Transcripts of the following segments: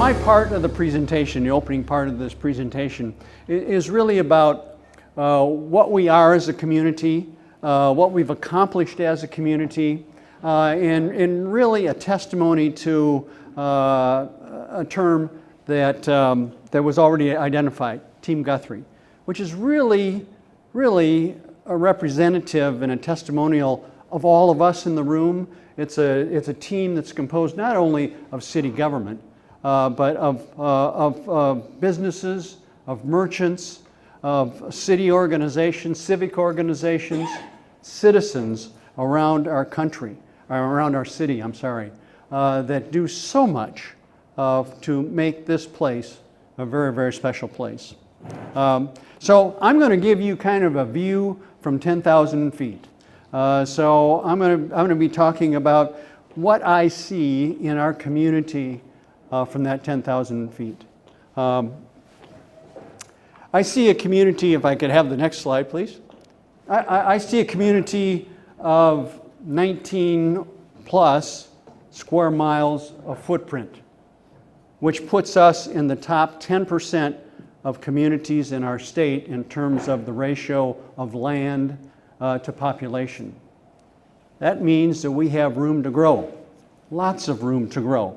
my part of the presentation, the opening part of this presentation, is really about what we are as a community, what we've accomplished as a community, and really a testimony to a term that was already identified, Team Guthrie, which is really a representative and a testimonial of all of us in the room. It's a team that's composed not only of city government, but of businesses, of merchants, of city organizations, civic organizations, citizens around our country, or around our city, that do so much to make this place a very special place. So I'm going to give you kind of a view from 10,000 feet. So I'm going to be talking about what I see in our community from that 10,000 feet. I see a community, if I could have the next slide, please. I see a community of 19 plus square miles of footprint, which puts us in the top 10% of communities in our state in terms of the ratio of land to population. That means that we have room to grow, lots of room to grow.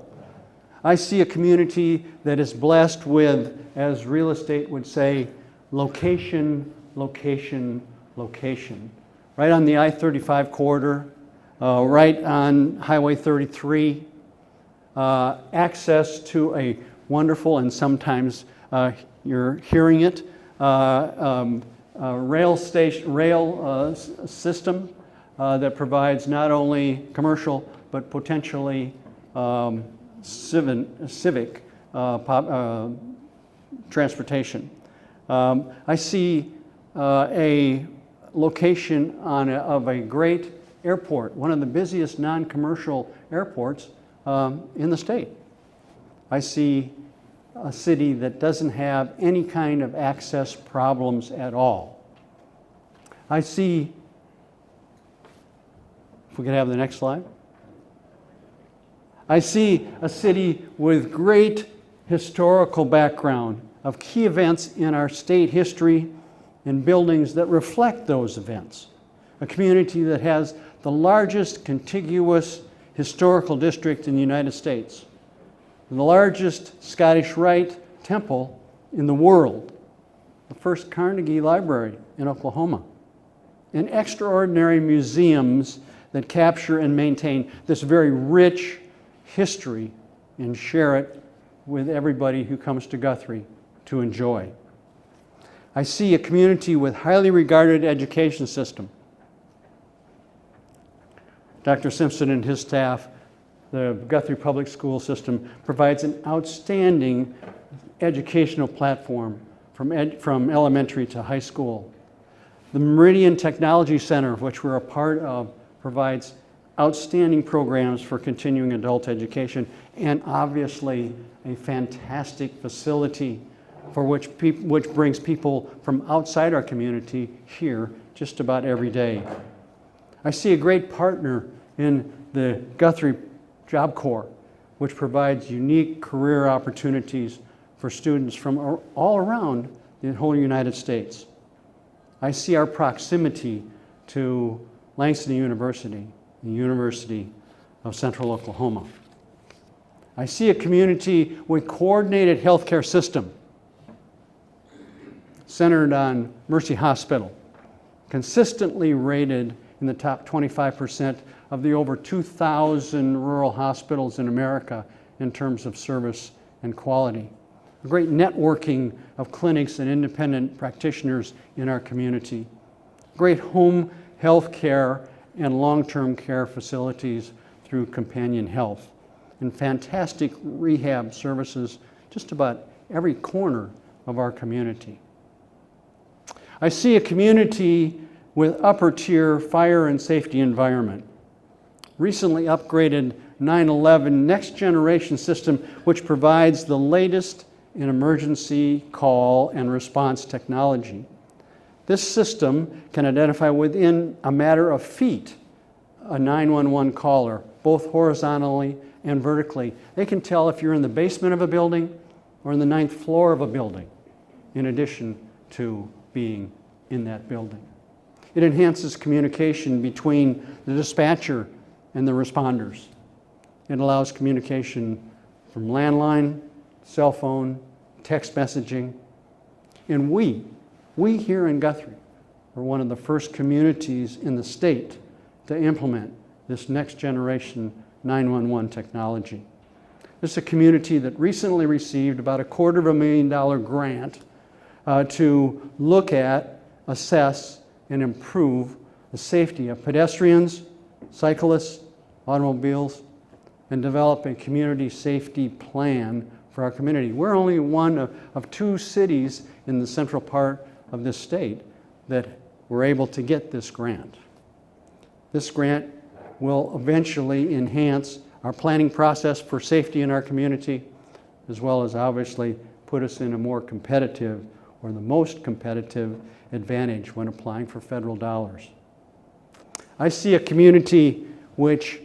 I see a community that is blessed with, as real estate would say, location, location, location. Right on the I-35 corridor, right on Highway 33, access to a wonderful, and sometimes you're hearing it, rail system that provides not only commercial but potentially civic transportation. I see a location of a great airport, one of the busiest non-commercial airports in the state. I see a city that doesn't have any kind of access problems at all. I see, if we could have the next slide. I see a city with great historical background of key events in our state history and buildings that reflect those events. A community that has the largest contiguous historical district in the United States, the largest Scottish Rite temple in the world, the first Carnegie Library in Oklahoma, and extraordinary museums that capture and maintain this very rich history and share it with everybody who comes to Guthrie to enjoy. I see a community with highly regarded education system. Dr. Simpson and his staff, the Guthrie Public School System, provides an outstanding educational platform from elementary to high school. The Meridian Technology Center, which we're a part of, provides outstanding programs for continuing adult education, and obviously a fantastic facility for which brings people from outside our community here just about every day. I see a great partner in the Guthrie Job Corps, which provides unique career opportunities for students from all around the whole United States. I see our proximity to Langston University, the University of Central Oklahoma. I see a community with coordinated healthcare system centered on Mercy Hospital, consistently rated in the top 25% of the over 2,000 rural hospitals in America in terms of service and quality. A great networking of clinics and independent practitioners in our community. Great home health care and long-term care facilities through Companion Health. And fantastic rehab services just about every corner of our community. I see a community with upper-tier fire and safety environment. Recently upgraded 9/11 Next Generation system, which provides the latest in emergency call and response technology. This system can identify within a matter of feet a 911 caller, both horizontally and vertically. They can tell if you're in the basement of a building or in the 9th floor of a building, in addition to being in that building. It enhances communication between the dispatcher and the responders. It allows communication from landline, cell phone, text messaging. And we here in Guthrie are one of the first communities in the state to implement this next generation 911 technology. This is a community that recently received about $250,000 grant to look at, assess, and improve the safety of pedestrians, cyclists, automobiles, and develop a community safety plan for our community. We're only one of 2 cities in the central part of this state that were able to get this grant. This grant will eventually enhance our planning process for safety in our community, as well as obviously put us in a more competitive, or the most competitive, advantage when applying for federal dollars. I see a community which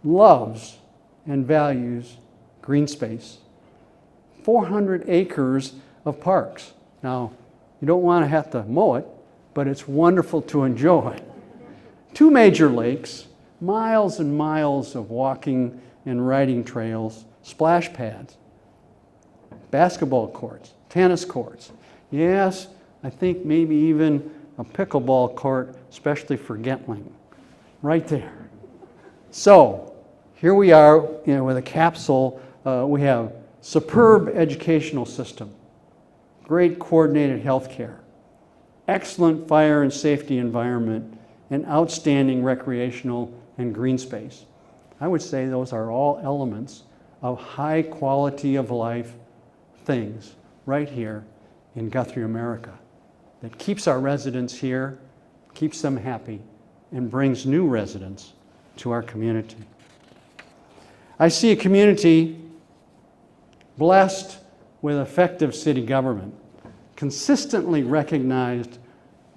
loves and values green space. 400 acres of parks. Now, you don't want to have to mow it, but it's wonderful to enjoy. 2 major lakes, miles and miles of walking and riding trails, splash pads, basketball courts, tennis courts. Yes, I think maybe even a pickleball court, especially for Gentling, right there. So, here we are, with a capsule. We have superb educational system, great coordinated health care, excellent fire and safety environment, and outstanding recreational and green space. I would say those are all elements of high quality of life things right here in Guthrie, America, that keeps our residents here, keeps them happy, and brings new residents to our community. I see a community blessed with effective city government, consistently recognized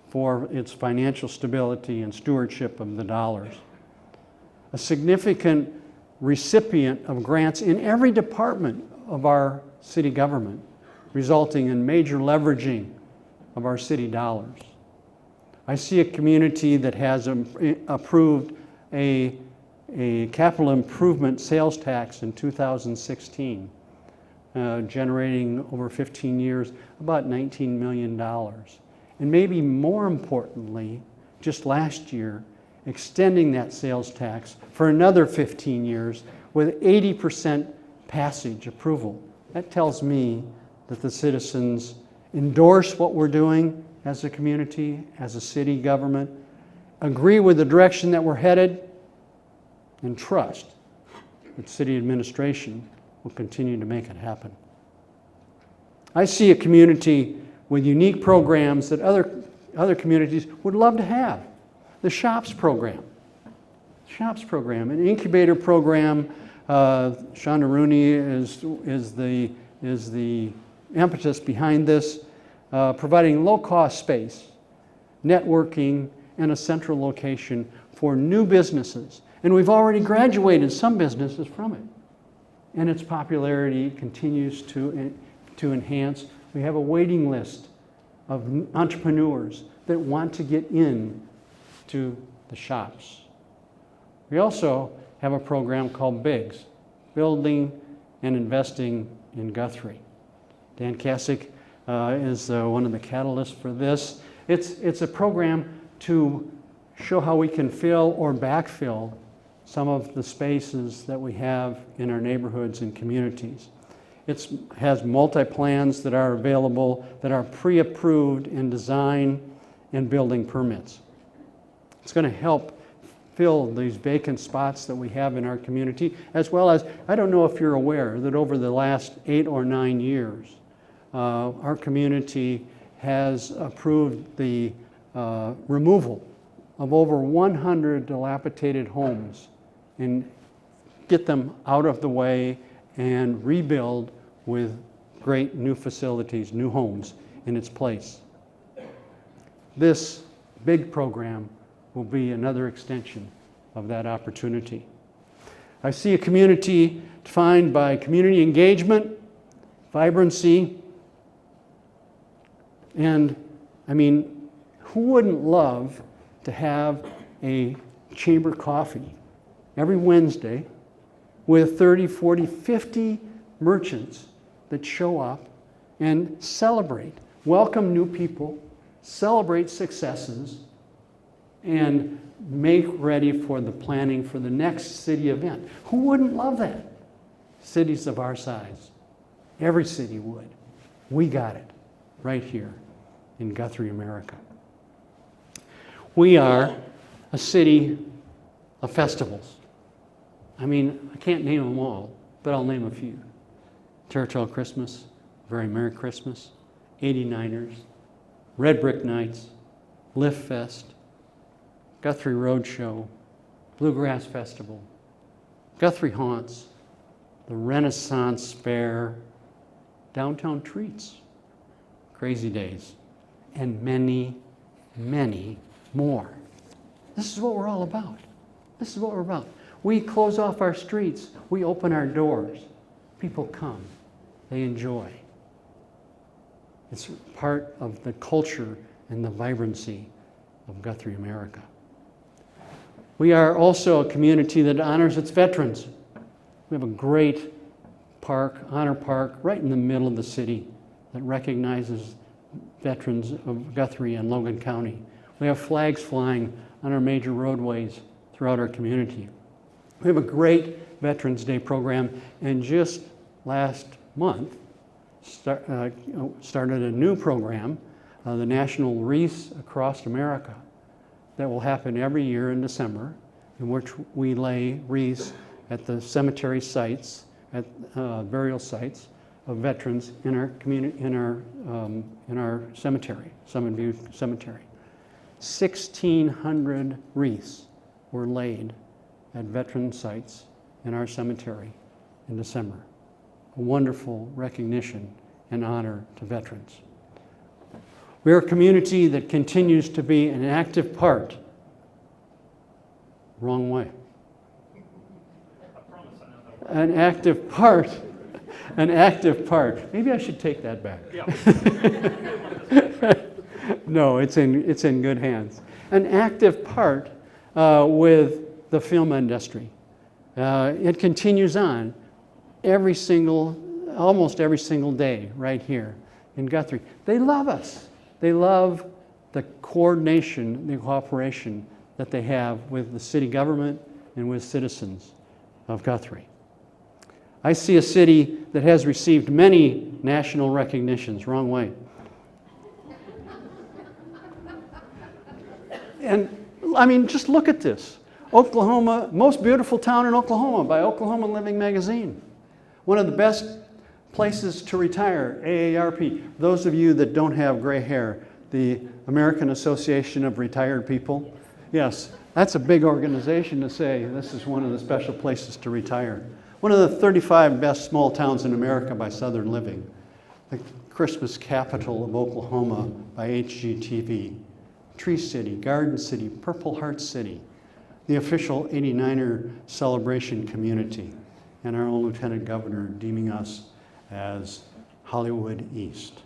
for its financial stability and stewardship of the dollars. A significant recipient of grants in every department of our city government, resulting in major leveraging of our city dollars. I see a community that has approved a capital improvement sales tax in 2016, generating over 15 years about $19 million. And maybe more importantly, just last year, extending that sales tax for another 15 years with 80% passage approval. That tells me that the citizens endorse what we're doing as a community, as a city government, agree with the direction that we're headed, and trust that city administration will continue to make it happen. I see a community with unique programs that other communities would love to have. The SHOPS program. SHOPS program, an incubator program. Shonda Rooney is the impetus behind this, providing low-cost space, networking, and a central location for new businesses. And we've already graduated some businesses from it. And its popularity continues to enhance. We have a waiting list of entrepreneurs that want to get in to the shops. We also have a program called BIGS, Building and Investing in Guthrie. Dan Kasich is one of the catalysts for this. It's a program to show how we can fill or backfill some of the spaces that we have in our neighborhoods and communities. It has multi-plans that are available that are pre-approved in design and building permits. It's going to help fill these vacant spots that we have in our community, as well as, I don't know if you're aware that over the last 8 or 9 years, our community has approved the removal of over 100 dilapidated homes and get them out of the way and rebuild with great new facilities, new homes in its place. This big program will be another extension of that opportunity. I see a community defined by community engagement, vibrancy, and I mean, who wouldn't love to have a chamber coffee every Wednesday with 30, 40, 50 merchants that show up and celebrate, welcome new people, celebrate successes, and make ready for the planning for the next city event. Who wouldn't love that? Cities of our size. Every city would. We got it right here in Guthrie, America. We are a city of festivals. I mean, I can't name them all, but I'll name a few. Territorial Christmas, Very Merry Christmas, 89ers, Red Brick Nights, Lift Fest, Guthrie Roadshow, Bluegrass Festival, Guthrie Haunts, the Renaissance Fair, Downtown Treats, Crazy Days, and many, many more. This is what we're all about. This is what we're about. We close off our streets. We open our doors. People come. They enjoy. It's part of the culture and the vibrancy of Guthrie, America. We are also a community that honors its veterans. We have a great park, Honor Park, right in the middle of the city that recognizes veterans of Guthrie and Logan County. We have flags flying on our major roadways throughout our community. We have a great Veterans Day program, and just last month started a new program, the National Wreaths Across America, that will happen every year in December, in which we lay wreaths at the cemetery sites, at burial sites of veterans in our community, in our cemetery, Summit View Cemetery. 1,600 wreaths were laid at veteran sites in our cemetery in December. A wonderful recognition and honor to veterans. We are a community that continues to be an active part. Wrong way. An active part. An active part. Maybe I should take that back. Yeah. No, it's in good hands. An active part with the film industry. It continues on almost every single day right here in Guthrie. They love us. They love the coordination, the cooperation that they have with the city government and with citizens of Guthrie. I see a city that has received many national recognitions. Wrong way. And I mean, just look at this. Oklahoma, most beautiful town in Oklahoma by Oklahoma Living Magazine. One of the best places to retire, AARP. Those of you that don't have gray hair, the American Association of Retired People. Yes, that's a big organization to say this is one of the special places to retire. One of the 35 best small towns in America by Southern Living. The Christmas capital of Oklahoma by HGTV. Tree City, Garden City, Purple Heart City. The official 89er celebration community. And our own Lieutenant Governor deeming us as Hollywood East.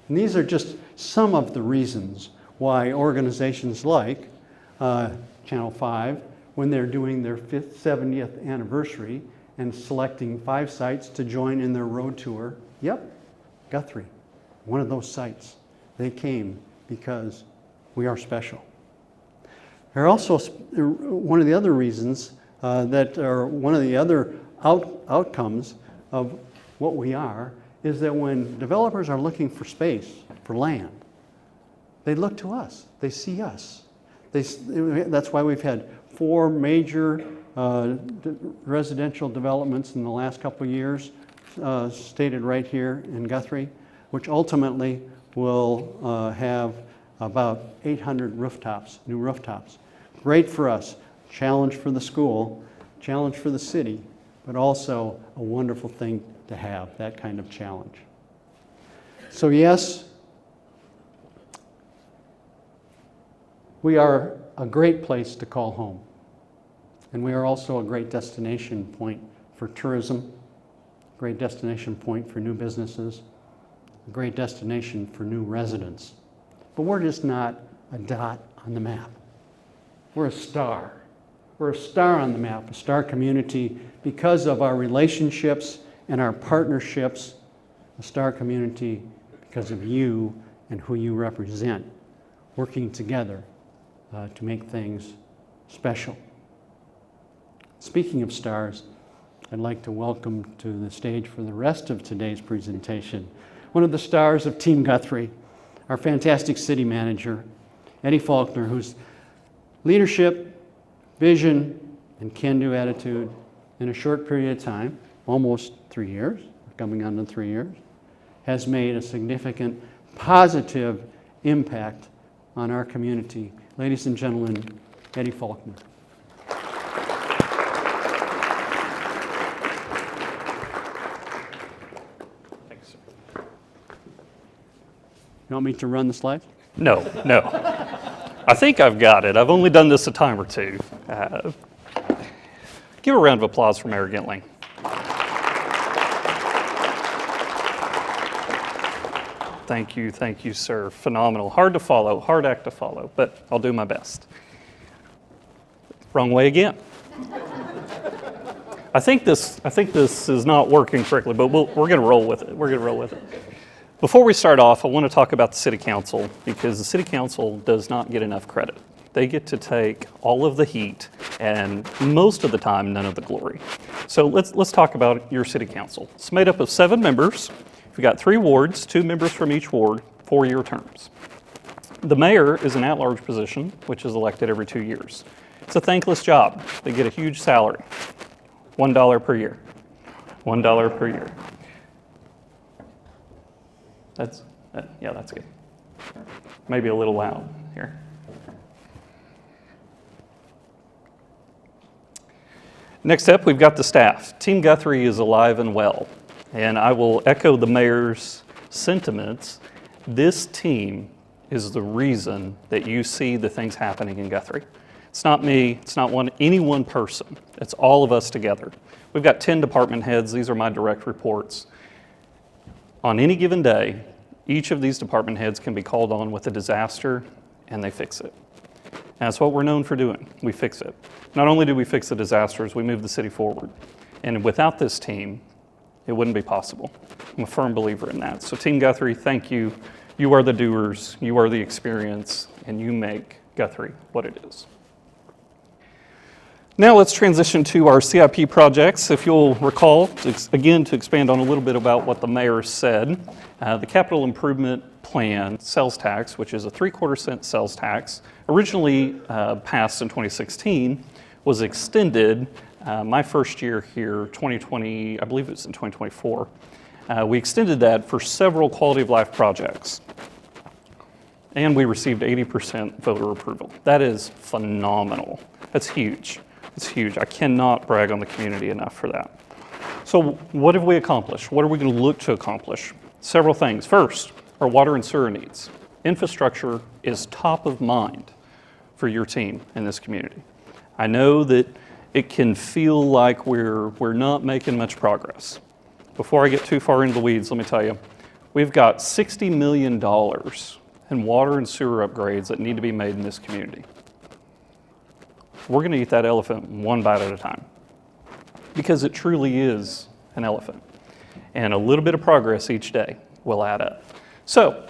And these are just some of the reasons why organizations like Channel 5, when they're doing their 70th anniversary and selecting 5 sites to join in their road tour, yep, Guthrie, one of those sites. They came because we are special. There are also one of the other reasons that are one of the other outcomes of what we are is that when developers are looking for space, for land, they look to us. They see us. That's why we've had 4 major residential developments in the last couple of years, stated right here in Guthrie, which ultimately will have about 800 rooftops, new rooftops. Great for us, challenge for the school, challenge for the city, but also a wonderful thing to have, that kind of challenge. So yes, we are a great place to call home. And we are also a great destination point for tourism, a great destination point for new businesses, a great destination for new residents. But we're just not a dot on the map. We're a star. We're a star on the map, a star community because of our relationships and our partnerships, a star community because of you and who you represent, working together to make things special. Speaking of stars, I'd like to welcome to the stage for the rest of today's presentation one of the stars of Team Guthrie, our fantastic city manager, Eddie Faulkner, whose leadership, vision, and can-do attitude in a short period of time, almost 3 years, coming on to 3 years, has made a significant positive impact on our community. Ladies and gentlemen, Eddie Faulkner. Thanks, sir. You want me to run the slides? No. I think I've got it. I've only done this a time or two. Give a round of applause for Mayor Gentling. Thank you, sir. Phenomenal. Hard to follow, hard act to follow, but I'll do my best. Wrong way again. I think this is not working correctly, but we're going to roll with it. Before we start off, I want to talk about the City Council because the City Council does not get enough credit. They get to take all of the heat and most of the time, none of the glory. So let's talk about your City Council. It's made up of 7 members. We've got 3 wards, 2 members from each ward, 4-year terms. The mayor is an at-large position, which is elected every 2 years. It's a thankless job. They get a huge salary, $1 per year. $1 per year. That's good. Maybe a little loud here. Next up, we've got the staff. Team Guthrie is alive and well, and I will echo the mayor's sentiments. This team is the reason that you see the things happening in Guthrie. It's not me, it's not any one person, it's all of us together. We've got 10 department heads, these are my direct reports. On any given day, each of these department heads can be called on with a disaster and they fix it. And that's what we're known for doing, we fix it. Not only do we fix the disasters, we move the city forward. And without this team, it wouldn't be possible. I'm a firm believer in that. So Team Guthrie, thank you. You are the doers, you are the experience, and you make Guthrie what it is. Now let's transition to our CIP projects. If you'll recall, again, to expand on a little bit about what the mayor said, the capital improvement plan sales tax, which is a 3/4 cent sales tax, originally passed in 2016, was extended my first year here, 2020, I believe it was in 2024. We extended that for several quality of life projects. And we received 80% voter approval. That is phenomenal. That's huge. It's huge. I cannot brag on the community enough for that. So what have we accomplished? What are we going to look to accomplish? Several things. First, our water and sewer needs. Infrastructure is top of mind for your team in this community. I know that it can feel like we're not making much progress. Before I get too far into the weeds, let me tell you, we've got $60 million in water and sewer upgrades that need to be made in this community. We're going to eat that elephant one bite at a time because it truly is an elephant. And a little bit of progress each day will add up. So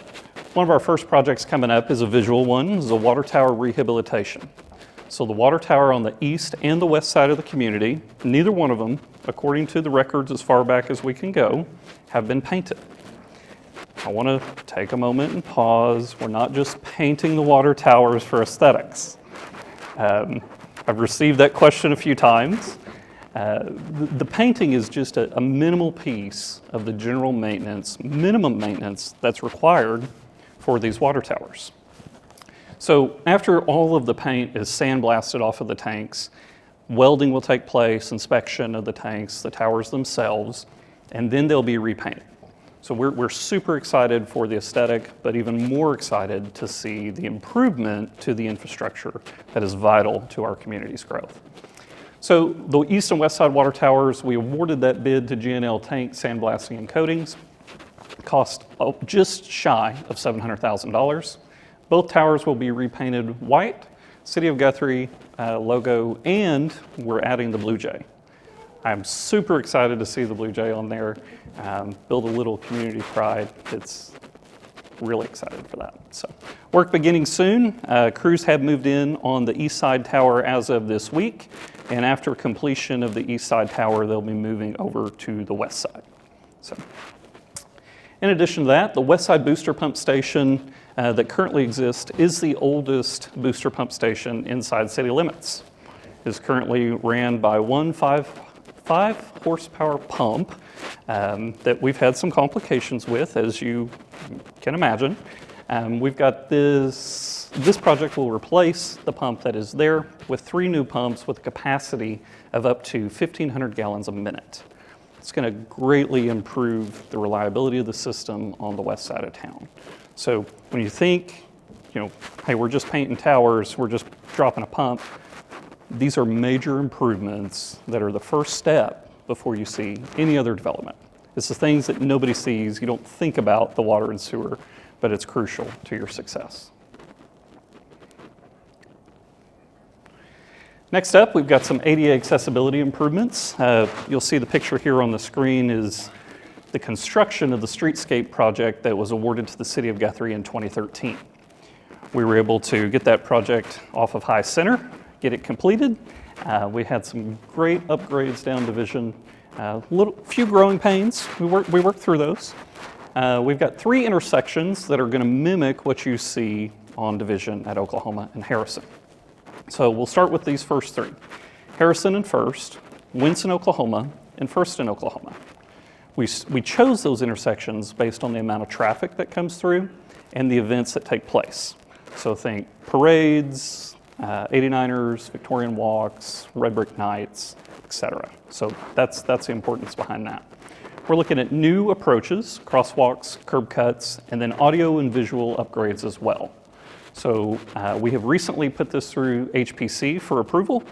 one of our first projects coming up is a visual one, is a water tower rehabilitation. So the water tower on the east and the west side of the community, neither one of them, according to the records as far back as we can go, have been painted. I want to take a moment and pause. We're not just painting the water towers for aesthetics. I've received that question a few times. The painting is just a minimal piece of the general maintenance, minimum maintenance that's required for these water towers. So after all of the paint is sandblasted off of the tanks, welding will take place, inspection of the tanks, the towers themselves, and then they'll be repainted. So we're super excited for the aesthetic, but even more excited to see the improvement to the infrastructure that is vital to our community's growth. So the east and west side water towers, we awarded that bid to GNL Tank Sandblasting and Coatings. Cost just shy of $700,000. Both towers will be repainted white, City of Guthrie logo, and we're adding the Blue Jay. I'm super excited to see the Blue Jay on there, build a little community pride. It's really excited for that. So work beginning soon. Crews have moved in on the east side tower as of this week, and after completion of the east side tower, they'll be moving over to the west side. So, in addition to that, the west side booster pump station that currently exists is the oldest booster pump station inside city limits. It is currently ran by one 5 horsepower pump that we've had some complications with, as you can imagine. We've got this project will replace the pump that is there with 3 new pumps with a capacity of up to 1,500 gallons a minute. It's going to greatly improve the reliability of the system on the west side of town. So when you think, hey, we're just painting towers, we're just dropping a pump, these are major improvements that are the first step before you see any other development. It's the things that nobody sees. You don't think about the water and sewer, but it's crucial to your success. Next up, we've got some ADA accessibility improvements. You'll see the picture here on the screen is the construction of the streetscape project that was awarded to the City of Guthrie in 2013. We were able to get that project off of High Center, get it completed. We had some great upgrades down Division, few growing pains. We worked through those. We've got 3 intersections that are going to mimic what you see on Division at Oklahoma and Harrison. So we'll start with these first 3. Harrison and First, Winston, Oklahoma, and First in Oklahoma. We chose those intersections based on the amount of traffic that comes through and the events that take place. So think parades, 89ers, Victorian walks, Red Brick Nights, etc. So that's the importance behind that. We're looking at new approaches, crosswalks, curb cuts, and then audio and visual upgrades as well. So we have recently put this through HPC for approval.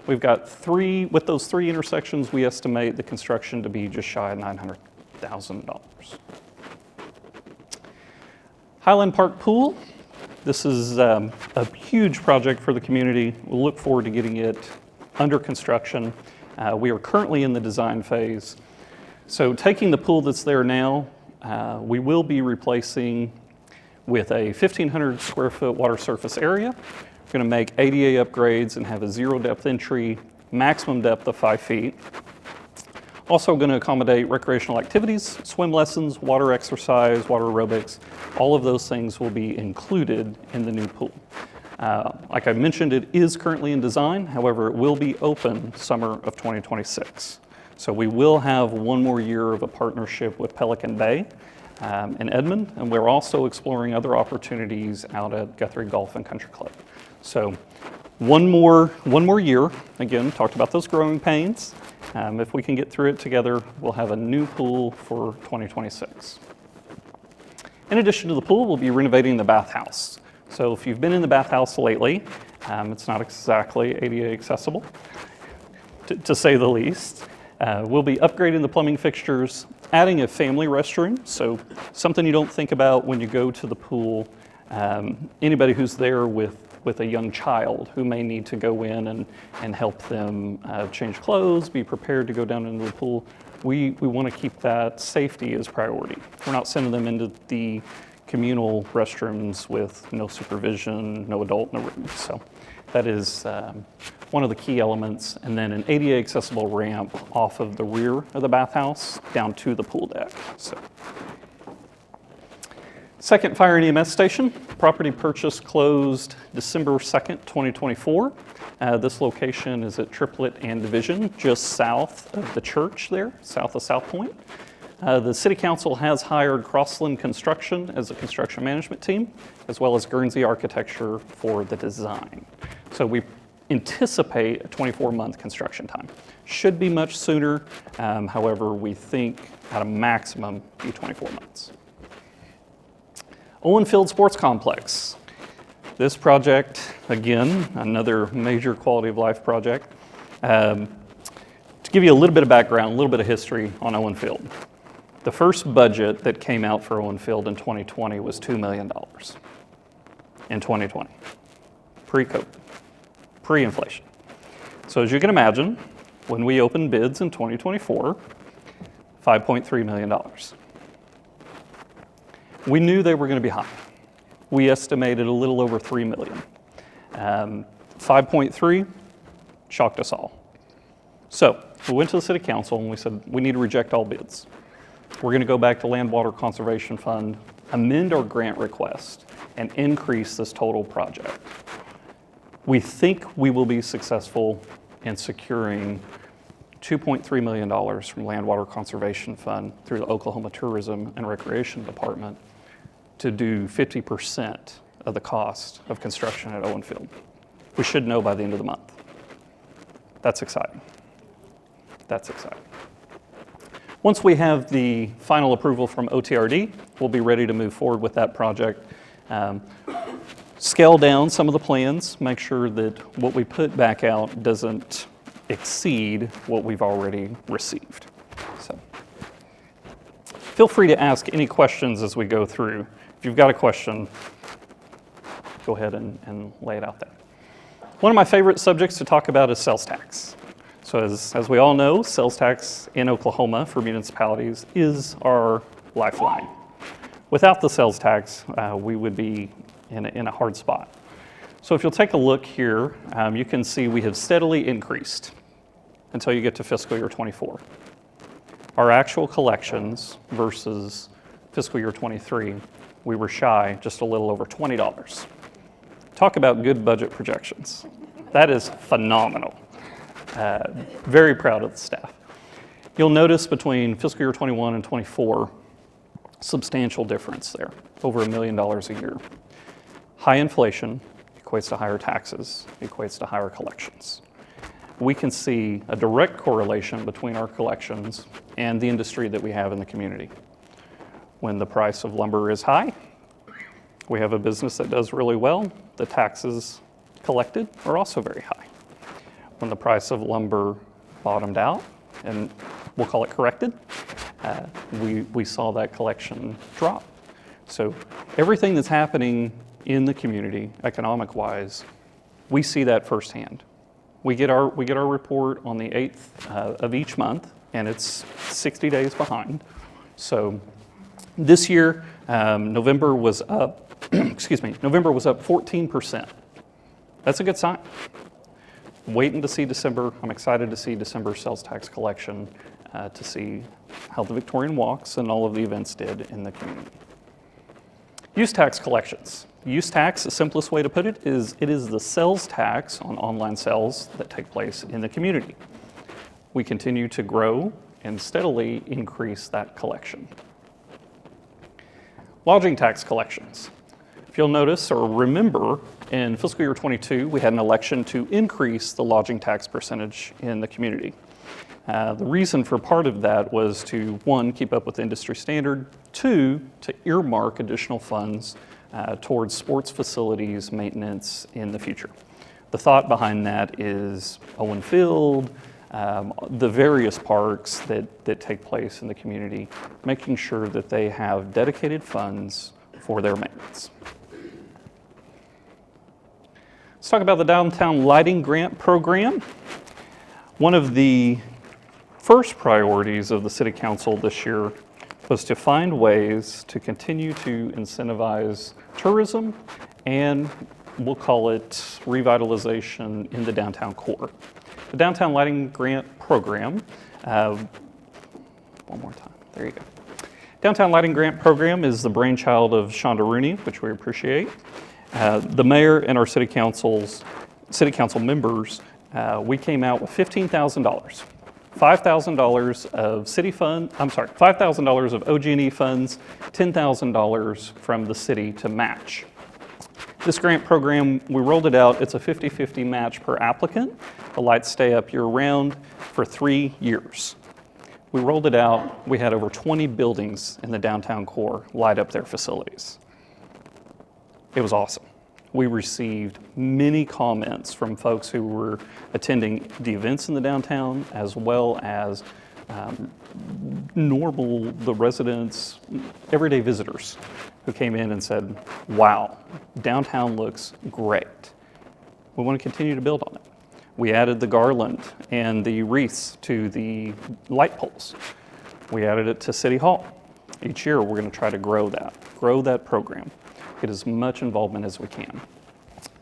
We've got with those 3 intersections, we estimate the construction to be just shy of $900,000. Highland Park Pool. This is a huge project for the community. We'll look forward to getting it under construction. We are currently in the design phase. So taking the pool that's there now, we will be replacing with a 1,500 square foot water surface area. We're going to make ADA upgrades and have a 0 depth entry, maximum depth of 5 feet. Also going to accommodate recreational activities, swim lessons, water exercise, water aerobics. All of those things will be included in the new pool. Like I mentioned, it is currently in design. However, it will be open summer of 2026. So we will have 1 more year of a partnership with Pelican Bay in Edmond, and we're also exploring other opportunities out at Guthrie Golf and Country Club. So one more year. Again, talked about those growing pains. If we can get through it together, we'll have a new pool for 2026. In addition to the pool, we'll be renovating the bathhouse. So if you've been in the bathhouse lately, it's not exactly ADA accessible, to say the least. We'll be upgrading the plumbing fixtures, adding a family restroom, so something you don't think about when you go to the pool. Anybody who's there with a young child who may need to go in and help them change clothes, be prepared to go down into the pool, we want to keep that safety as priority. We're not sending them into the communal restrooms with no supervision, no adult in the room. So that is one of the key elements. And then an ADA accessible ramp off of the rear of the bathhouse down to the pool deck. So. Second fire and EMS station, property purchase closed December 2nd, 2024. This location is at Triplet and Division, just south of the church there, south of South Point. The City Council has hired Crossland Construction as a construction management team, as well as Guernsey Architecture for the design. So we anticipate a 24-month construction time. Should be much sooner, however, we think at a maximum be 24 months. Owen Field Sports Complex. This project, again, another major quality of life project. To give you a little bit of background, a little bit of history on Owen Field. The first budget that came out for Owen Field in 2020 was $2 million in 2020, pre-COVID, pre-inflation. So as you can imagine, when we opened bids in 2024, $5.3 million. We knew they were going to be high. We estimated a little over $3 million. 5.3 shocked us all. So we went to the city council and we said, we need to reject all bids. We're going to go back to Land Water Conservation Fund, amend our grant request, and increase this total project. We think we will be successful in securing $2.3 million from Land Water Conservation Fund through the Oklahoma Tourism and Recreation Department to do 50% of the cost of construction at Owen Field. We should know by the end of the month. That's exciting. That's exciting. Once we have the final approval from OTRD, we'll be ready to move forward with that project. Scale down some of the plans, make sure that what we put back out doesn't exceed what we've already received. So, feel free to ask any questions as we go through. If you've got a question, go ahead and lay it out there. One of my favorite subjects to talk about is sales tax. So as we all know, sales tax in Oklahoma for municipalities is our lifeline. Without the sales tax, we would be in a hard spot. So if you'll take a look here, you can see we have steadily increased until you get to fiscal year 24. Our actual collections versus fiscal year 23, we were shy just a little over $20. Talk about good budget projections. That is phenomenal. Very proud of the staff. You'll notice between fiscal year 21 and 24, substantial difference there, over $1 million a year. High inflation equates to higher taxes, equates to higher collections. We can see a direct correlation between our collections and the industry that we have in the community. When the price of lumber is high, we have a business that does really well. The taxes collected are also very high. When the price of lumber bottomed out, and we'll call it corrected, we saw that collection drop. So everything that's happening in the community, economic-wise, we see that firsthand. We get our report on the 8th of each month, and it's 60 days behind. So this year, November was up, November was up 14%. That's a good sign. Waiting to see December. I'm excited to see December sales tax collection to see how the Victorian Walks and all of the events did in the community. Use tax collections. Use tax, the simplest way to put it is the sales tax on online sales that take place in the community. We continue to grow and steadily increase that collection. Lodging tax collections. If you'll notice or remember, in fiscal year 22, we had an election to increase the lodging tax percentage in the community. The reason for part of that was to, one, keep up with industry standard, two, to earmark additional funds towards sports facilities maintenance in the future. The thought behind that is Owen Field, the various parks that take place in the community, making sure that they have dedicated funds for their maintenance. Let's talk about the Downtown Lighting Grant Program. One of the first priorities of the City Council this year was to find ways to continue to incentivize tourism and we'll call it revitalization in the downtown core. The Downtown Lighting Grant Program, one more time, there you go. Downtown Lighting Grant Program is the brainchild of Shonda Rooney, which we appreciate. The mayor and our city council members, we came out with $15,000. $5,000 of city fund, $5,000 of OG&E funds, $10,000 from the city to match. This grant program, we rolled it out, it's a 50-50 match per applicant. The lights stay up year-round for 3 years. We rolled it out, we had over 20 buildings in the downtown core light up their facilities. It was awesome. We received many comments from folks who were attending the events in the downtown, as well as the residents, everyday visitors who came in and said, wow, downtown looks great. We want to continue to build on it. We added the garland and the wreaths to the light poles. We added it to City Hall. Each year, we're going to try to grow that program, get as much involvement as we can.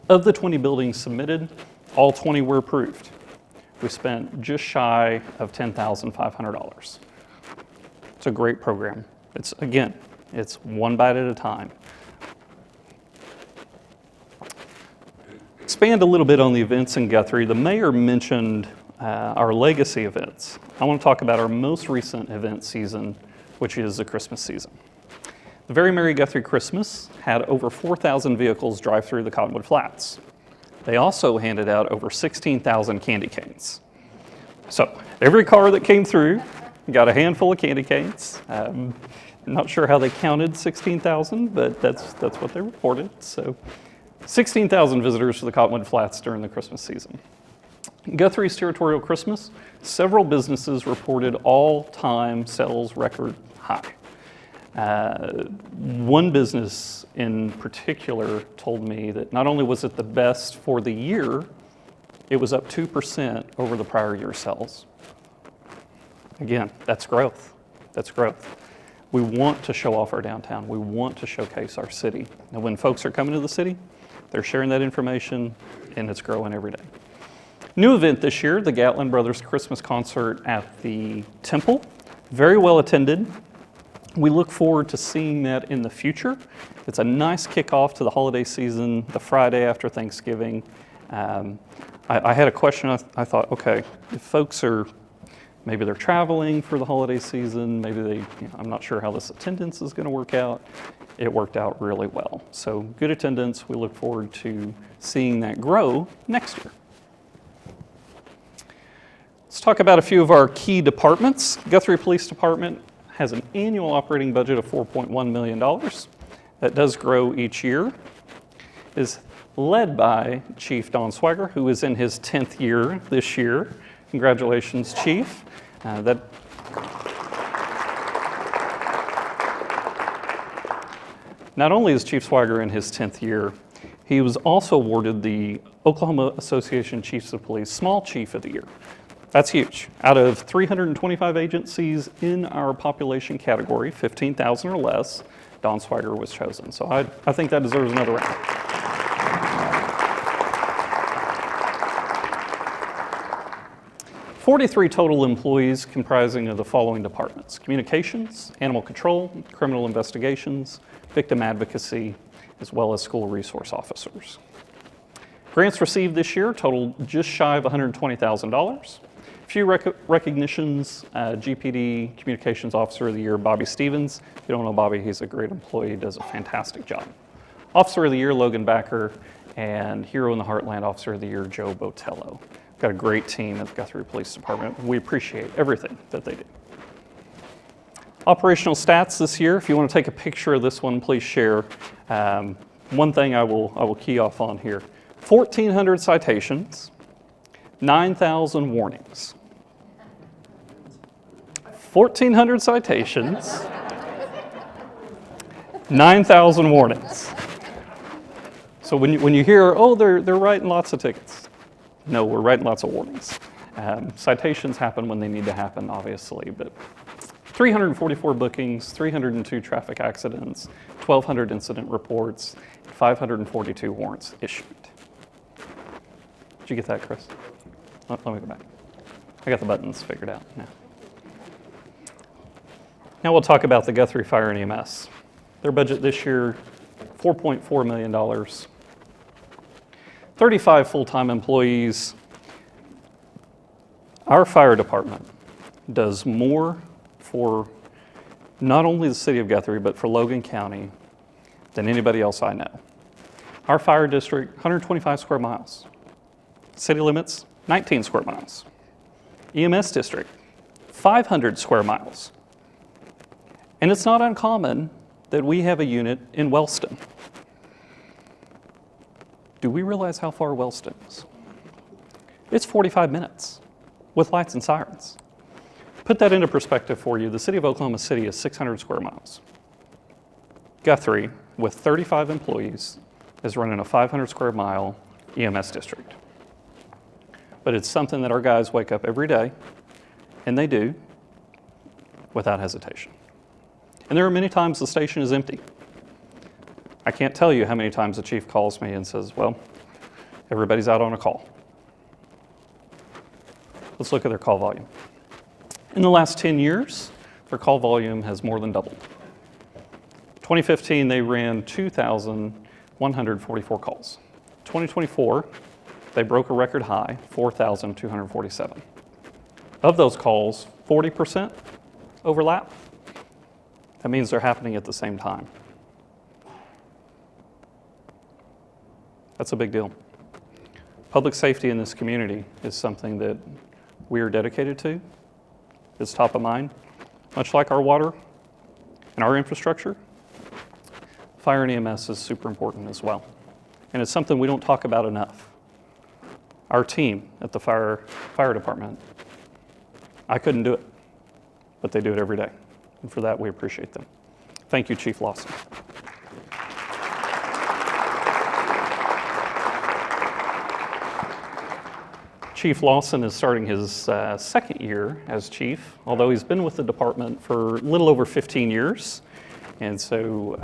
Of the 20 buildings submitted, all 20 were approved. We spent just shy of $10,500. It's a great program. It's one bite at a time. Expand a little bit on the events in Guthrie. The mayor mentioned our legacy events. I want to talk about our most recent event season, which is the Christmas season. The Very Merry Guthrie Christmas had over 4,000 vehicles drive through the Cottonwood Flats. They also handed out over 16,000 candy canes. So every car that came through got a handful of candy canes. I'm not sure how they counted 16,000, but that's what they reported. So 16,000 visitors to the Cottonwood Flats during the Christmas season. Guthrie's Territorial Christmas, several businesses reported all-time sales record high. One business in particular told me that not only was it the best for the year, it was up 2% over the prior year sales. Again, that's growth. That's growth. We want to show off our downtown. We want to showcase our city. And when folks are coming to the city, they're sharing that information, and it's growing every day. New event this year, the Gatlin Brothers Christmas Concert at the Temple. Very well attended. We look forward to seeing that in the future. It's a nice kickoff to the holiday season, the Friday after Thanksgiving. I had a question. I thought, okay, if folks maybe they're traveling for the holiday season, maybe I'm not sure how this attendance is going to work out. It worked out really well. So good attendance. We look forward to seeing that grow next year. Let's talk about a few of our key departments. Guthrie Police Department has an annual operating budget of $4.1 million. That does grow each year. Is led by Chief Don Swagger, who is in his 10th year this year. Congratulations, Chief. Not only is Chief Swagger in his 10th year, he was also awarded the Oklahoma Association Chiefs of Police Small Chief of the Year. That's huge. Out of 325 agencies in our population category, 15,000 or less, Don Swagger was chosen. So I think that deserves another round. 43 total employees comprising of the following departments: communications, animal control, criminal investigations, victim advocacy, as well as school resource officers. Grants received this year totaled just shy of $120,000. A few recognitions: GPD Communications Officer of the Year, Bobby Stevens. If you don't know Bobby, he's a great employee, he does a fantastic job. Officer of the Year, Logan Backer, and Hero in the Heartland Officer of the Year, Joe Botello. We've got a great team at the Guthrie Police Department. We appreciate everything that they do. Operational stats this year. If you want to take a picture of this one, please share. One thing I will key off on here: 1,400 citations, 9,000 warnings. 1,400 citations, 9,000 warnings. So when you hear, oh, they're writing lots of tickets. No, we're writing lots of warnings. Citations happen when they need to happen, obviously, but 344 bookings, 302 traffic accidents, 1,200 incident reports, 542 warrants issued. Did you get that, Chris? Let me go back. I got the buttons figured out now. Now we'll talk about the Guthrie Fire and EMS. Their budget this year, $4.4 million. 35 full-time employees. Our fire department does more for not only the city of Guthrie, but for Logan County than anybody else I know. Our fire district, 125 square miles. City limits, 19 square miles. EMS district, 500 square miles. And it's not uncommon that we have a unit in Wellston. Do we realize how far Wellston is? It's 45 minutes with lights and sirens. Put that into perspective for you. The city of Oklahoma City is 600 square miles. Guthrie, with 35 employees, is running a 500 square mile EMS district. But it's something that our guys wake up every day, and they do, without hesitation. And there are many times the station is empty. I can't tell you how many times the chief calls me and says, well, everybody's out on a call. Let's look at their call volume. In the last 10 years, their call volume has more than doubled. 2015, they ran 2,144 calls. 2024, they broke a record high, 4,247. Of those calls, 40% overlap. That means they're happening at the same time. That's a big deal. Public safety in this community is something that we are dedicated to. It's top of mind. Much like our water and our infrastructure, fire and EMS is super important as well. And it's something we don't talk about enough. Our team at the fire department, I couldn't do it, but they do it every day. And for that, we appreciate them. Thank you, Chief Lawson. Chief Lawson is starting his second year as chief, although he's been with the department for a little over 15 years. And so,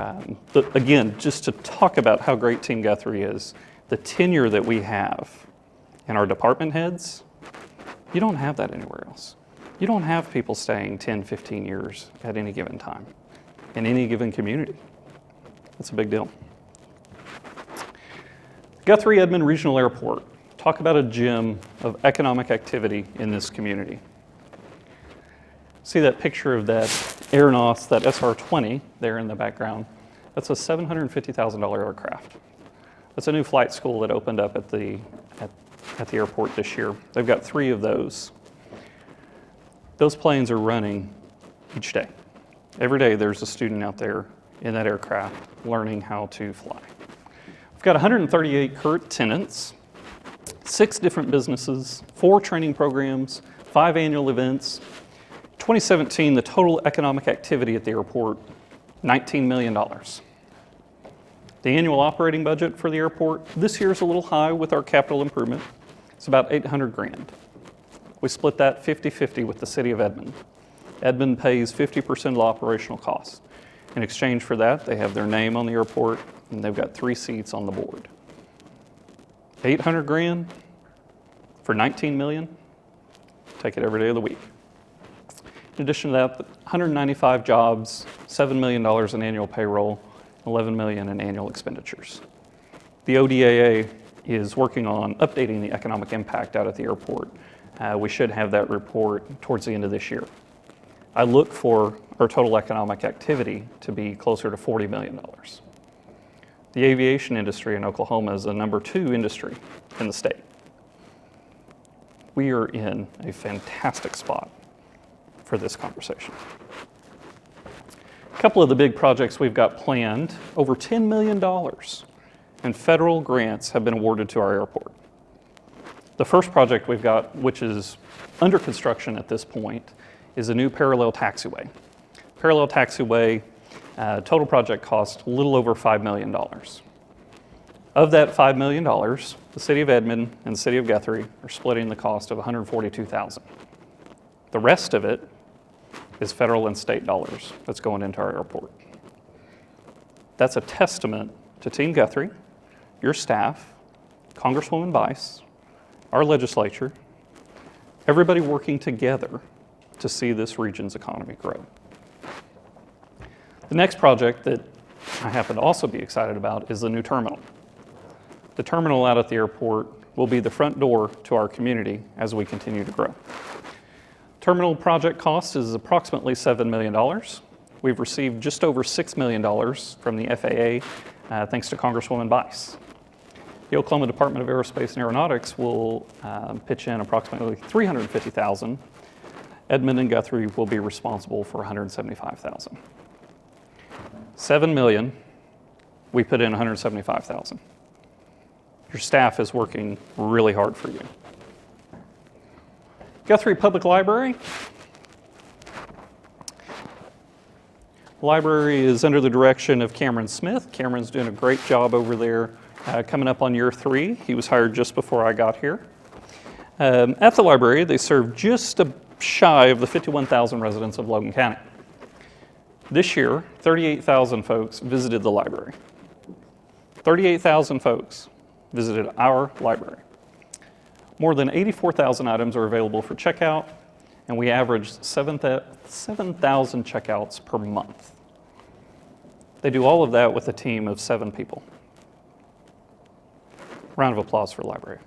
again, just to talk about how great Team Guthrie is, the tenure that we have in our department heads, you don't have that anywhere else. You don't have people staying 10, 15 years at any given time in any given community. That's a big deal. Guthrie-Edmond Regional Airport. Talk about a gem of economic activity in this community. See that picture of that Aeronos, that SR-20 there in the background? That's a $750,000 aircraft. That's a new flight school that opened up at the airport this year. They've got 3 of those. Those planes are running each day. Every day there's a student out there in that aircraft learning how to fly. We've got 138 current tenants, 6 different businesses, 4 training programs, 5 annual events. 2017, the total economic activity at the airport, $19 million. The annual operating budget for the airport this year is a little high with our capital improvement. It's about $800,000. We split that 50-50 with the city of Edmond. Edmond pays 50% of the operational costs. In exchange for that, they have their name on the airport and they've got 3 seats on the board. $800,000 for $19 million, take it every day of the week. In addition to that, 195 jobs, $7 million in annual payroll, $11 million in annual expenditures. The ODAA is working on updating the economic impact out at the airport. We should have that report towards the end of this year. I look for our total economic activity to be closer to $40 million. The aviation industry in Oklahoma is the number 2 industry in the state. We are in a fantastic spot for this conversation. A couple of the big projects we've got planned, over $10 million in federal grants have been awarded to our airport. The first project we've got, which is under construction at this point, is a new parallel taxiway. Parallel taxiway, total project cost a little over $5 million. Of that $5 million, the city of Edmond and the city of Guthrie are splitting the cost of $142,000. The rest of it is federal and state dollars that's going into our airport. That's a testament to Team Guthrie, your staff, Congresswoman Bice, our legislature, everybody working together to see this region's economy grow. The next project that I happen to also be excited about is the new terminal. The terminal out at the airport will be the front door to our community as we continue to grow. Terminal project cost is approximately $7 million. We've received just over $6 million from the FAA, thanks to Congresswoman Bice. The Oklahoma Department of Aerospace and Aeronautics will pitch in approximately $350,000. Edmond and Guthrie will be responsible for $175,000. $7 million, we put in $175,000. Your staff is working really hard for you. Guthrie Public Library. The library is under the direction of Cameron Smith. Cameron's doing a great job over there, coming up on year 3. He was hired just before I got here. At the library, they serve just shy of the 51,000 residents of Logan County. This year, 38,000 folks visited the library. 38,000 folks visited our library. More than 84,000 items are available for checkout, and we averaged 7,000 checkouts per month. They do all of that with a team of 7 people. Round of applause for the library.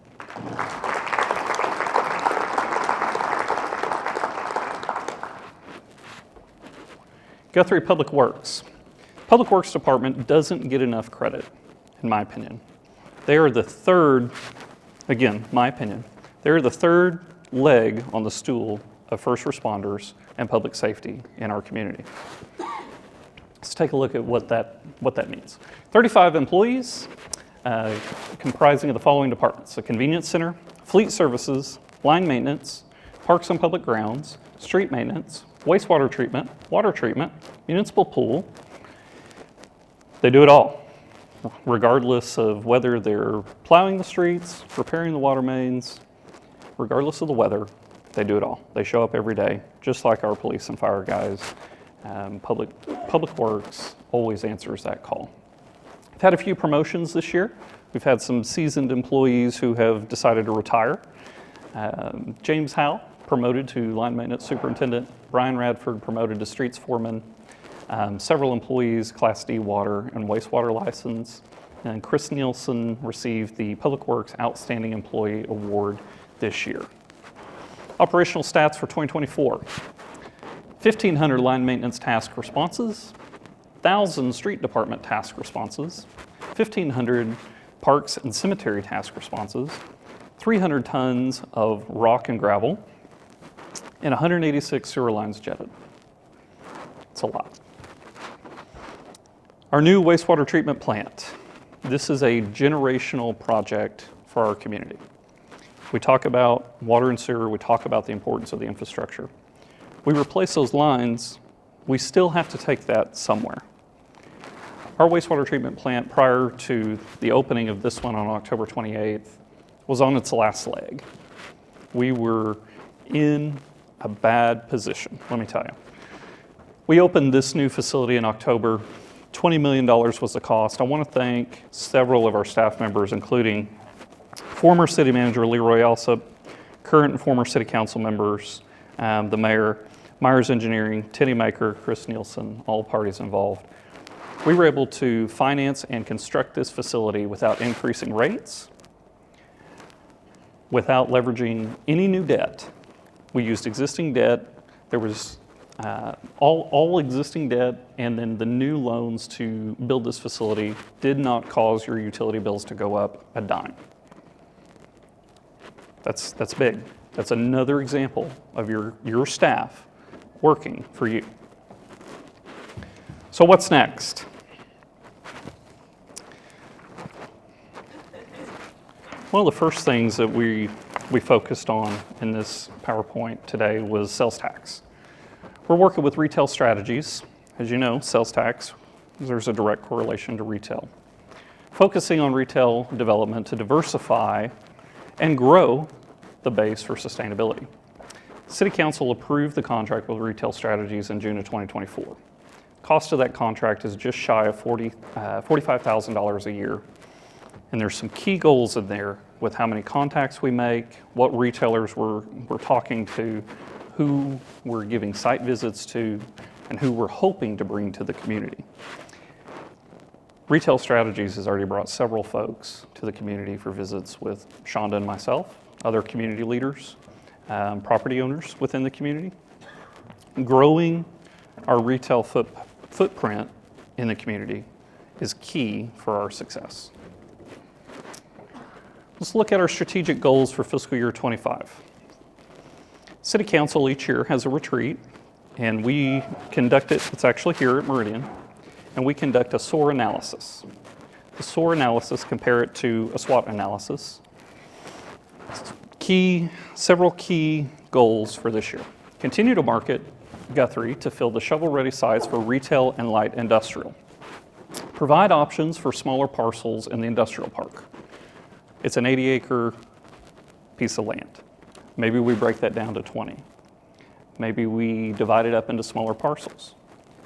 Guthrie Public Works. Public Works Department doesn't get enough credit, in my opinion. They are the third, again, my opinion, they're the third leg on the stool of first responders and public safety in our community. Let's take a look at what that means. 35 employees, comprising of the following departments: a convenience center, fleet services, line maintenance, parks and public grounds, street maintenance, wastewater treatment, water treatment, municipal pool. They do it all, regardless of whether they're plowing the streets, repairing the water mains, regardless of the weather, they do it all. They show up every day, just like our police and fire guys. Public Works always answers that call. We've had a few promotions this year. We've had some seasoned employees who have decided to retire. James Howe promoted to line maintenance superintendent. Brian Radford promoted to streets foreman. Several employees, Class D water and wastewater license. And Chris Nielsen received the Public Works Outstanding Employee Award this year. Operational stats for 2024. 1,500 line maintenance task responses, 1,000 street department task responses, 1,500 parks and cemetery task responses, 300 tons of rock and gravel, and 186 sewer lines jetted. It's a lot. Our new wastewater treatment plant. This is a generational project for our community. We talk about water and sewer, we talk about the importance of the infrastructure. We replace those lines, we still have to take that somewhere. Our wastewater treatment plant, prior to the opening of this one on October 28th, was on its last leg. We were in a bad position, let me tell you. We opened this new facility in October. $20 million was the cost. I want to thank several of our staff members, including former city manager Leroy Alsop, current and former city council members, the mayor, Myers Engineering, Tinny Maker, Chris Nielsen, all parties involved. We were able to finance and construct this facility without increasing rates, without leveraging any new debt. We used existing debt. There was all existing debt, and then the new loans to build this facility did not cause your utility bills to go up a dime. That's big. That's another example of your staff working for you. So what's next? One of the first things that we focused on in this PowerPoint today was sales tax. We're working with retail strategies. As you know, sales tax, there's a direct correlation to retail. Focusing on retail development to diversify and grow the base for sustainability. City Council approved the contract with Retail Strategies in June of 2024. Cost of that contract is just shy of $45,000 a year. And there's some key goals in there with how many contacts we make, what retailers we're talking to, who we're giving site visits to, and who we're hoping to bring to the community. Retail Strategies has already brought several folks to the community for visits with Shonda and myself, other community leaders, property owners within the community. Growing our retail footprint in the community is key for our success. Let's look at our strategic goals for fiscal year 25. City Council each year has a retreat, and we conduct it, it's actually here at Meridian, and we conduct a SOAR analysis. the SOAR analysis, compare it to a SWOT analysis. Several key goals for this year. Continue to market Guthrie to fill the shovel-ready sites for retail and light industrial. Provide options for smaller parcels in the industrial park. It's an 80-acre piece of land. Maybe we break that down to 20. Maybe we divide it up into smaller parcels.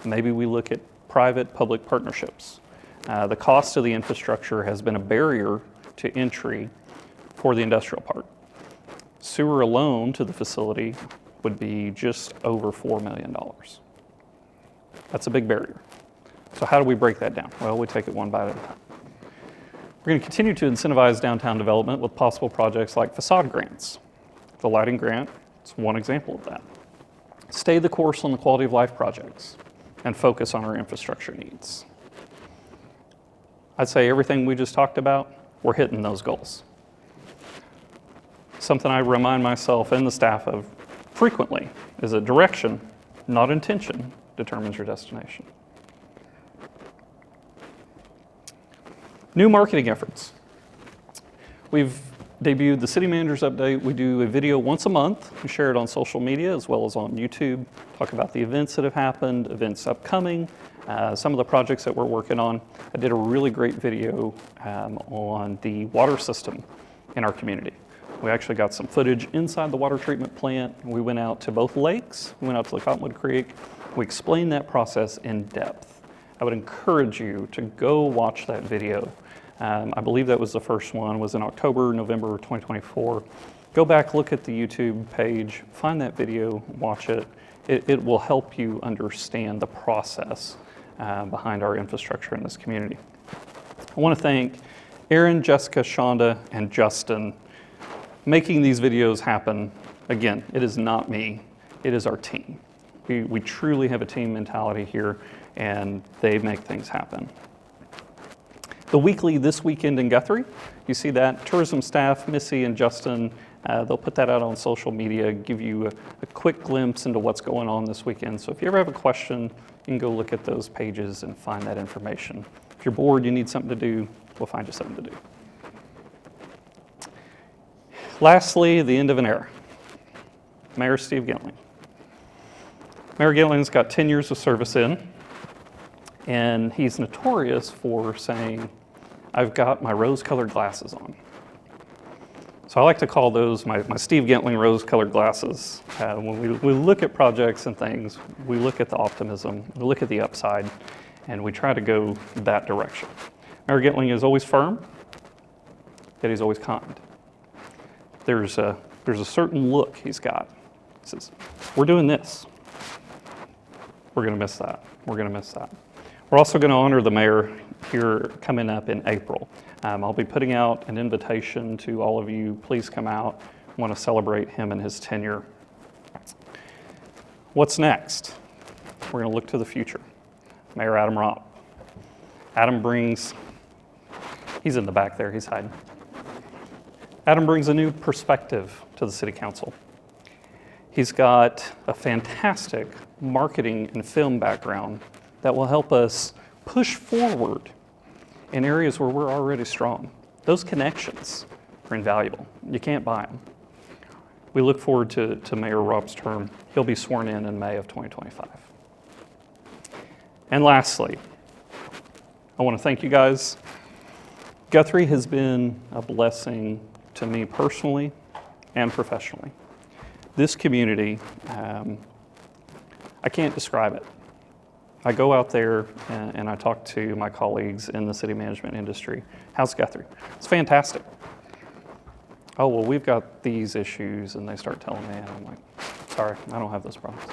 Maybe we look at private-public partnerships. The cost of the infrastructure has been a barrier to entry for the industrial park. Sewer alone to the facility would be just over $4 million. That's a big barrier. So how do we break that down? Well, we take it one bite at a time. We're going to continue to incentivize downtown development with possible projects like facade grants. The lighting grant is one example of that. Stay the course on the quality of life projects and focus on our infrastructure needs. I'd say everything we just talked about, we're hitting those goals. Something I remind myself and the staff of frequently is that direction, not intention, determines your destination. New marketing efforts. We've debuted the City Manager's Update. We do a video once a month. We share it on social media as well as on YouTube. Talk about the events that have happened, events upcoming, some of the projects that we're working on. I did a really great video on the water system in our community. We actually got some footage inside the water treatment plant. We went out to both lakes. We went out to the Cottonwood Creek. We explained that process in depth. I would encourage you to go watch that video. I believe that was the first one, was in October, November 2024. Go back, look at the YouTube page, find that video, watch it. It will help you understand the process behind our infrastructure in this community. I want to thank Aaron, Jessica, Shonda, and Justin making these videos happen. Again, it is not me, it is our team. We truly have a team mentality here, and they make things happen. The weekly This Weekend in Guthrie, you see that. Tourism staff, Missy and Justin, they'll put that out on social media, give you a quick glimpse into what's going on this weekend. So if you ever have a question, you can go look at those pages and find that information. If you're bored, you need something to do, we'll find you something to do. Lastly, the end of an era. Mayor Steve Gentling. Mayor Gentling's got 10 years of service in, and he's notorious for saying, I've got my rose-colored glasses on. So I like to call those my Steve Gentling rose-colored glasses. When we look at projects and things, we look at the optimism, we look at the upside, and we try to go that direction. Mayor Gentling is always firm, yet he's always kind. There's a certain look he's got. He says, we're doing this. We're going to miss that. We're going to miss that. We're also going to honor the mayor here coming up in April. I'll be putting out an invitation to all of you. Please come out. I want to celebrate him and his tenure. What's next? We're going to look to the future. Mayor Adam Robb. Adam brings, he's in the back there, he's hiding. Adam brings a new perspective to the City Council. He's got a fantastic marketing and film background that will help us push forward in areas where we're already strong. Those connections are invaluable. You can't buy them. We look forward to Mayor Robb's term. He'll be sworn in May of 2025. And lastly, I want to thank you guys. Guthrie has been a blessing to me personally and professionally. This community, I can't describe it. I go out there and I talk to my colleagues in the city management industry. How's Guthrie? It's fantastic. Oh, well, we've got these issues, and they start telling me, and I'm like, sorry, I don't have those problems.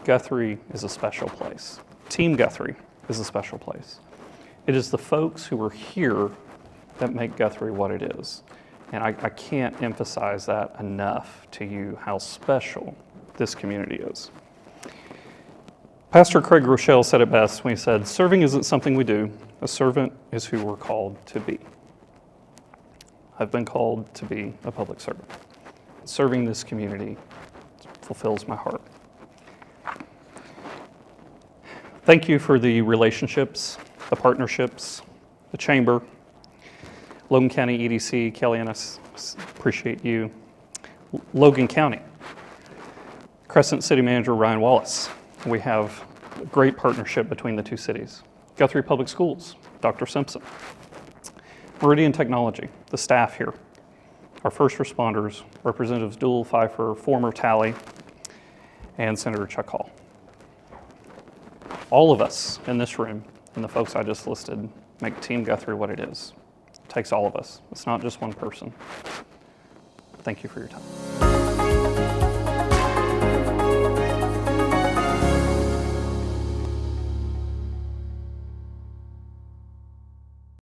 Guthrie is a special place. Team Guthrie is a special place. It is the folks who are here that make Guthrie what it is. And I can't emphasize that enough to you, how special this community is. Pastor Craig Rochelle said it best when he said, serving isn't something we do, a servant is who we're called to be. I've been called to be a public servant. Serving this community fulfills my heart. Thank you for the relationships, the partnerships, the Chamber, Logan County EDC, Kelly, and I appreciate you. Logan County, Crescent City Manager Ryan Wallace. We have a great partnership between the two cities. Guthrie Public Schools, Dr. Simpson. Meridian Technology, the staff here, our first responders, Representatives Dool, Pfeiffer, former Talley, and Senator Chuck Hall. All of us in this room and the folks I just listed make Team Guthrie what it is. It takes all of us. It's not just one person. Thank you for your time.